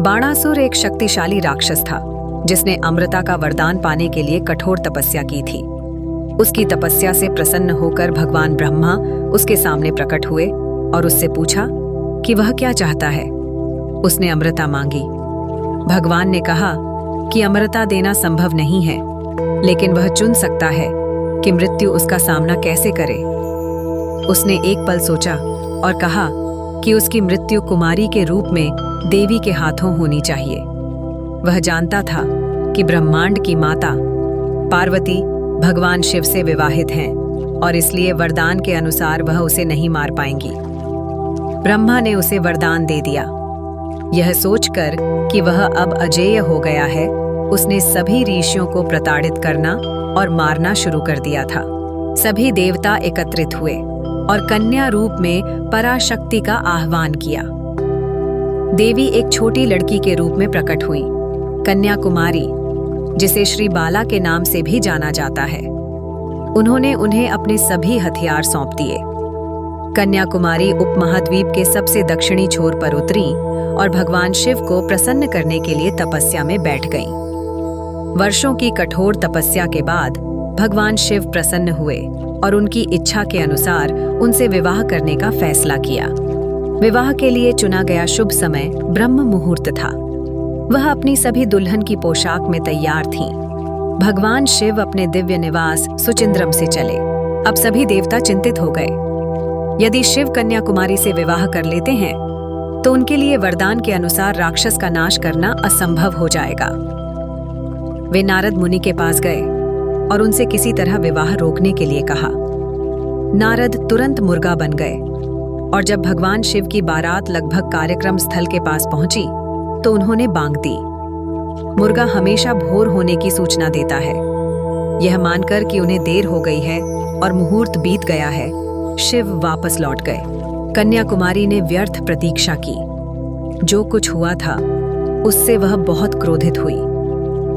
बाणासुर एक शक्तिशाली राक्षस था जिसने अमृता का वरदान पाने के लिए कठोर तपस्या की थी। उसकी तपस्या से प्रसन्न होकर भगवान ब्रह्मा उसके सामने प्रकट हुए और उससे पूछा कि वह क्या चाहता है। उसने अमृता मांगी। भगवान ने कहा कि अमृता देना संभव नहीं है, लेकिन वह चुन सकता है कि मृत्यु उसका सामना कैसे करे। उसने एक पल सोचा और कहा कि उसकी मृत्यु कुमारी के रूप में देवी के हाथों होनी चाहिए। वह जानता था कि ब्रह्मांड की माता पार्वती भगवान शिव से विवाहित हैं और इसलिए वरदान के अनुसार वह उसे नहीं मार पाएंगी। ब्रह्मा ने उसे वरदान दे दिया। यह सोचकर कि वह अब अजेय हो गया है, उसने सभी ऋषियों को प्रताड़ित करना और मारना शुरू कर दिया था। सभी देवता एकत्रित हुए और कन्या रूप में पराशक्ति का आह्वान किया। देवी एक छोटी लड़की के रूप में प्रकट हुई, कन्या कुमारी, जिसे श्री बाला के नाम से भी जाना जाता है। उन्होंने उन्हें अपने सभी हथियार सौंप दिए। कन्या कुमारी उपमहाद्वीप के सबसे दक्षिणी छोर पर उतरी और भगवान शिव को प्रसन्न करने के लिए तपस्या में बैठ गईं। वर्षों की कठोर तपस्या के बाद भगवान शिव प्रसन्न हुए और उनकी इच्छा के अनुसार उनसे विवाह करने का फैसला किया। विवाह के लिए चुना गया शुभ समय ब्रह्म मुहूर्त था। वह अपनी सभी दुल्हन की पोशाक में तैयार थीं। भगवान शिव अपने दिव्य निवास सुचिंद्रम से चले। अब सभी देवता चिंतित हो गए। यदि शिव कन्या कुमारी से विवाह कर लेते हैं तो उनके लिए वरदान के अनुसार राक्षस का नाश करना असंभव हो जाएगा। वे नारद मुनि के पास गए और उनसे किसी तरह विवाह रोकने के लिए कहा। नारद तुरंत मुर्गा बन गए और जब भगवान शिव की बारात लगभग कार्यक्रम स्थल के पास पहुंची तो उन्होंने बांग दी। मुर्गा हमेशा भोर होने की सूचना देता है। यह मानकर कि उन्हें देर हो गई है और मुहूर्त बीत गया है, शिव वापस लौट गए। कन्या कुमारी ने व्यर्थ प्रतीक्षा की। जो कुछ हुआ था उससे वह बहुत क्रोधित हुई।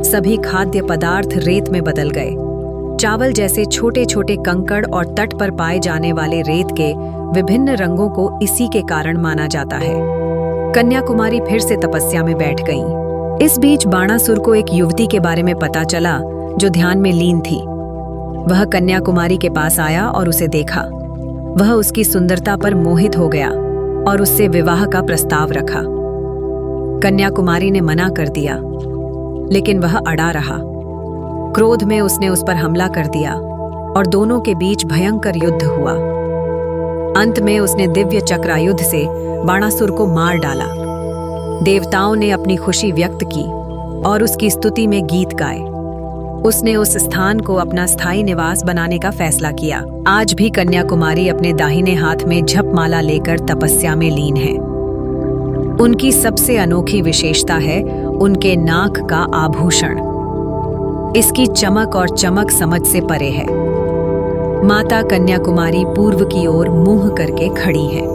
सभी खाद्य पदार्थ रेत में बदल गए। चावल जैसे छोटे छोटे कंकड़ और तट पर पाए जाने वाले रेत के विभिन्न रंगों को इसी के कारण माना जाता है। कन्या कुमारी फिर से तपस्या में बैठ गईं। इस बीच बाणासुर को एक युवती के बारे में पता चला जो ध्यान में लीन थी। वह कन्या कुमारी के पास आया और उसे देखा। वह उसकी सुंदरता पर मोहित हो गया और उससे विवाह का प्रस्ताव रखा। कन्या कुमारी ने मना कर दिया, लेकिन वह अड़ा रहा। क्रोध में उसने उस पर हमला कर दिया और दोनों के बीच भयंकर युद्ध हुआ। अंत में उसने दिव्य चक्रायुध से बाणासुर को मार डाला। देवताओं ने अपनी खुशी व्यक्त की और उसकी स्तुति में गीत गाए। उसने उस स्थान को अपना स्थायी निवास बनाने का फैसला किया। आज भी कन्या कुमारी अपने दाहिने हाथ में जपमाला लेकर तपस्या में लीन है। उनकी सबसे अनोखी विशेषता है उनके नाक का आभूषण। इसकी चमक और चमक समझ से परे है। माता कन्या कुमारी पूर्व की ओर मुंह करके खड़ी है।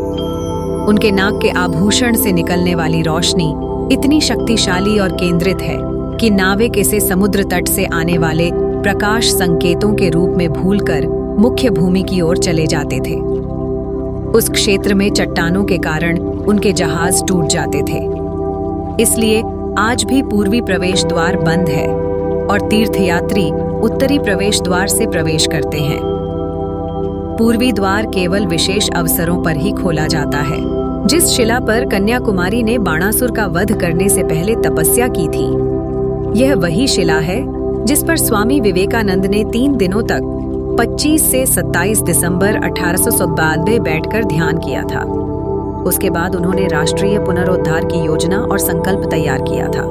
उनके नाक के आभूषण से निकलने वाली रोशनी इतनी शक्तिशाली और केंद्रित है कि नाविक इसे समुद्र तट से आने वाले प्रकाश संकेतों के रूप में भूलकर मुख्य भूमि की ओर चले जाते थे। उस क्षेत्र में चट्टानों के कारण उनके जहाज टूट जाते थे। इसलिए आज भी पूर्वी प्रवेश द्वार बंद है और तीर्थयात्री उत्तरी प्रवेश द्वार से प्रवेश करते हैं। पूर्वी द्वार केवल विशेष अवसरों पर ही खोला जाता है। जिस शिला पर कन्या कुमारी ने बाणासुर का वध करने से पहले तपस्या की थी, यह वही शिला है जिस पर स्वामी विवेकानंद ने 3 दिनों तक 25 से 27 दिसंबर 1892 बैठकर ध्यान किया था। उसके बाद उन्होंने राष्ट्रीय पुनरुद्धार की योजना और संकल्प तैयार किया था।